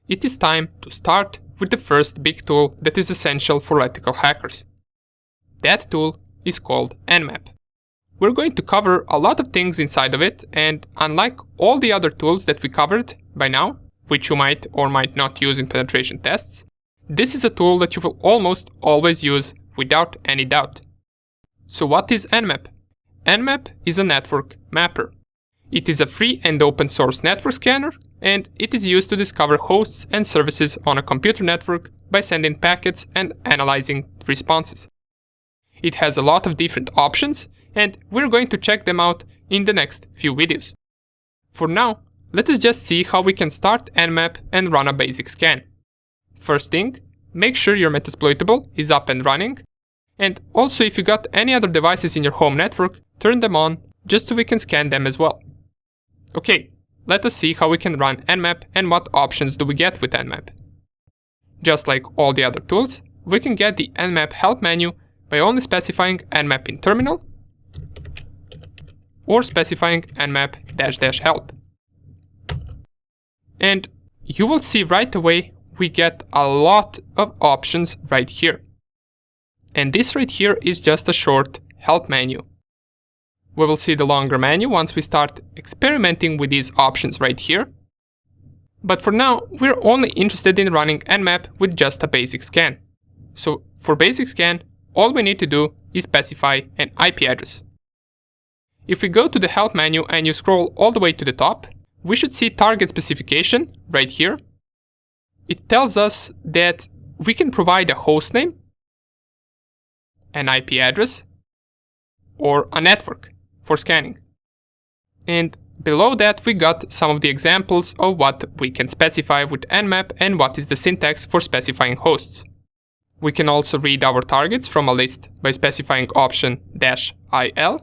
it is time to start with the first big tool that is essential for ethical hackers. That tool is called Nmap. We're going to cover a lot of things inside of it, and unlike all the other tools that we covered by now, which you might or might not use in penetration tests, this is a tool that you will almost always use without any doubt. So what is Nmap? Nmap is a network mapper. It is a free and open source network scanner, and it is used to discover hosts and services on a computer network by sending packets and analyzing responses. It has a lot of different options, and we're going to check them out in the next few videos. For now, let us just see how we can start Nmap and run a basic scan. First thing, make sure your Metasploitable is up and running, and also if you got any other devices in your home network, turn them on just so we can scan them as well. Okay, let us see how we can run Nmap and what options do we get with Nmap. Just like all the other tools, we can get the Nmap help menu by only specifying Nmap in terminal or specifying nmap --help. And you will see right away we get a lot of options right here. And this right here is just a short help menu. We will see the longer menu once we start experimenting with these options right here. But for now, we're only interested in running Nmap with just a basic scan. So for basic scan, all we need to do is specify an IP address. If we go to the help menu and you scroll all the way to the top, we should see target specification right here. It tells us that we can provide a host name, an IP address, or a network for scanning. And below that we got some of the examples of what we can specify with Nmap and what is the syntax for specifying hosts. We can also read our targets from a list by specifying option -il.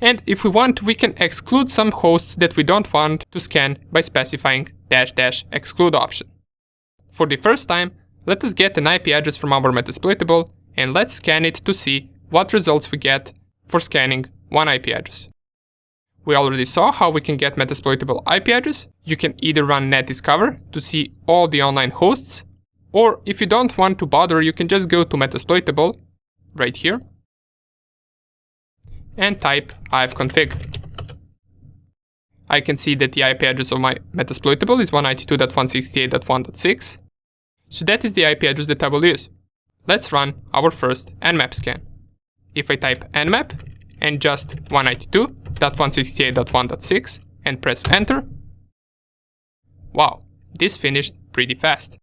And if we want, we can exclude some hosts that we don't want to scan by specifying --exclude option. For the first time, let us get an IP address from our Metasploitable and let's scan it to see what results we get for scanning one IP address. We already saw how we can get Metasploitable IP address. You can either run netdiscover to see all the online hosts, or if you don't want to bother, you can just go to Metasploitable right here and type ifconfig. I can see that the IP address of my Metasploitable is 192.168.1.6, so that is the IP address that I will use. Let's run our first Nmap scan. If I type nmap and just 192.168.1.6 and press enter, wow, this finished pretty fast.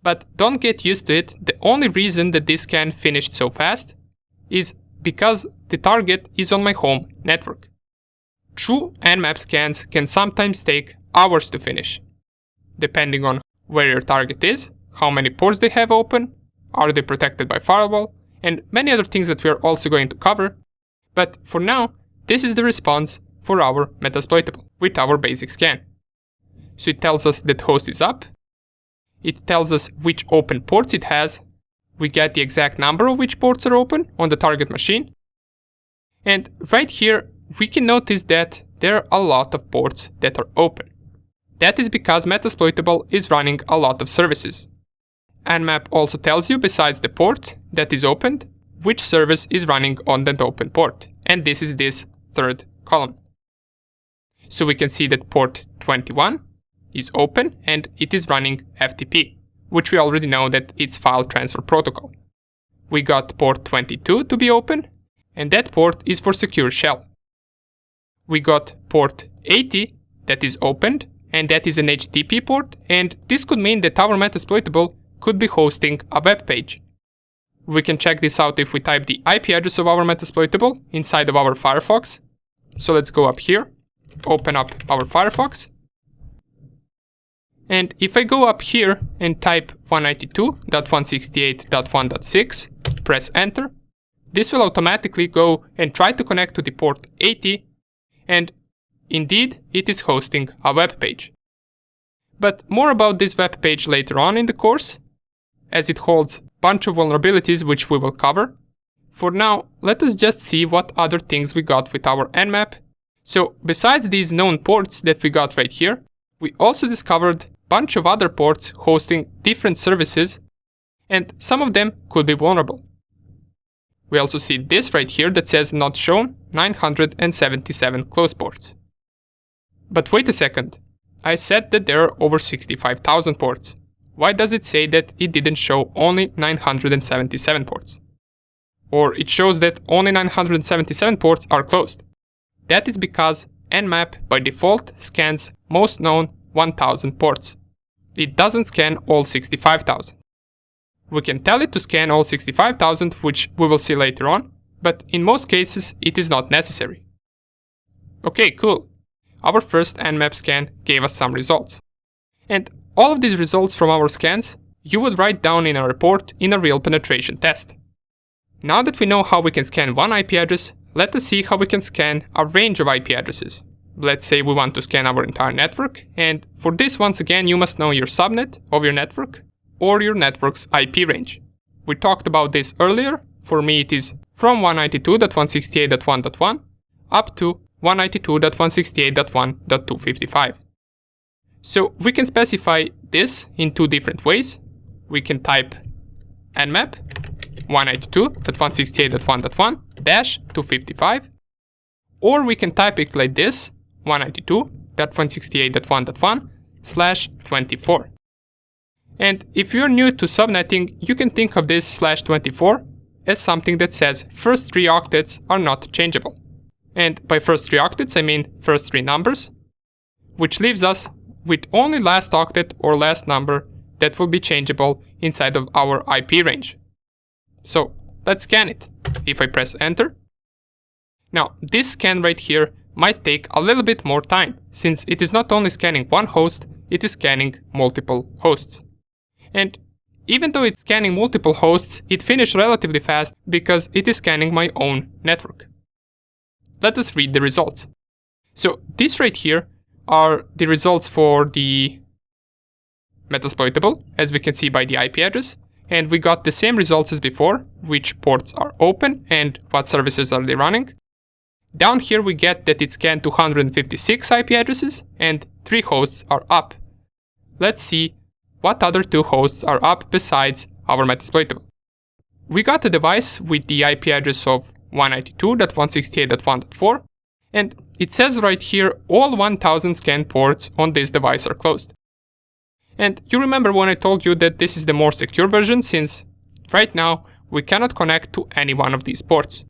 But don't get used to it. The only reason that this scan finished so fast is because the target is on my home network. True Nmap scans can sometimes take hours to finish, depending on where your target is, how many ports they have open, are they protected by firewall, and many other things that we are also going to cover. But for now, this is the response for our Metasploitable with our basic scan. So it tells us that host is up, it tells us which open ports it has, we get the exact number of which ports are open on the target machine, and right here we can notice that there are a lot of ports that are open. That is because Metasploitable is running a lot of services. Nmap also tells you, besides the port that is opened, which service is running on that open port, and this is this third column. So we can see that port 21 is open and it is running FTP, which we already know that it's file transfer protocol. We got port 22 to be open, and that port is for secure shell. We got port 80 that is opened, and that is an HTTP port, and this could mean that our Metasploitable could be hosting a web page. We can check this out if we type the IP address of our Metasploitable inside of our Firefox. So let's go up here, open up our Firefox. And if I go up here and type 192.168.1.6, press enter, this will automatically go and try to connect to the port 80, and indeed it is hosting a web page. But more about this web page later on in the course, as it holds a bunch of vulnerabilities which we will cover. For now, let us just see what other things we got with our Nmap. So besides these known ports that we got right here, we also discovered a bunch of other ports hosting different services, and some of them could be vulnerable. We also see this right here that says not shown 977 closed ports. But wait a second, I said that there are over 65,000 ports. Why does it say that it didn't show only 977 ports? Or it shows that only 977 ports are closed. That is because Nmap by default scans most known 1000 ports. It doesn't scan all 65,000. We can tell it to scan all 65,000, which we will see later on, but in most cases it is not necessary. Okay, cool. Our first Nmap scan gave us some results. And all of these results from our scans you would write down in a report in a real penetration test. Now that we know how we can scan one IP address, let us see how we can scan a range of IP addresses. Let's say we want to scan our entire network, and for this once again you must know your subnet of your network or your network's IP range. We talked about this earlier. For me it is from 192.168.1.1 up to 192.168.1.255. So we can specify this in two different ways. We can type nmap 192.168.1.1-255, or we can type it like this, 192.168.1.1/24. And if you're new to subnetting, you can think of this /24 as something that says first 3 octets are not changeable. And by first 3 octets I mean first 3 numbers, which leaves us with only last octet or last number that will be changeable inside of our IP range. So let's scan it. If I press enter. Now this scan right here might take a little bit more time, since it is not only scanning one host, it is scanning multiple hosts. And even though it's scanning multiple hosts, it finished relatively fast because it is scanning my own network. Let us read the results. So this right here are the results for the Metasploitable, as we can see by the IP address, and we got the same results as before, which ports are open and what services are they running. Down here we get that it scanned 256 IP addresses and 3 hosts are up. Let's see what other 2 hosts are up besides our Metasploitable. We got a device with the IP address of 192.168.1.4, and it says right here all 1000 scanned ports on this device are closed. And you remember when I told you that this is the more secure version, since right now we cannot connect to any one of these ports.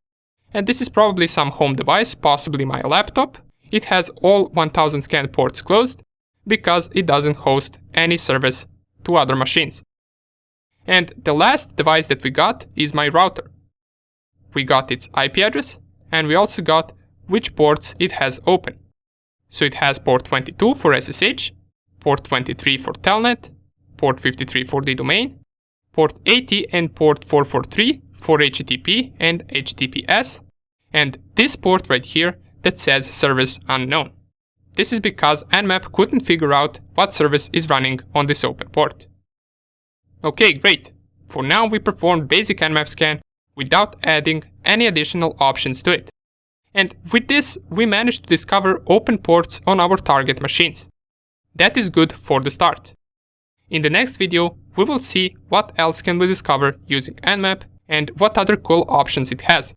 And this is probably some home device, possibly my laptop. It has all 1000 scanned ports closed because it doesn't host any service to other machines. And the last device that we got is my router. We got its IP address and we also got which ports it has open. So it has port 22 for SSH, port 23 for Telnet, port 53 for the domain, port 80 and port 443 for HTTP and HTTPS, and this port right here that says service unknown. This is because Nmap couldn't figure out what service is running on this open port. Okay, great. For now we performed basic Nmap scan without adding any additional options to it. And with this we managed to discover open ports on our target machines. That is good for the start. In the next video we will see what else can we discover using Nmap and what other cool options it has.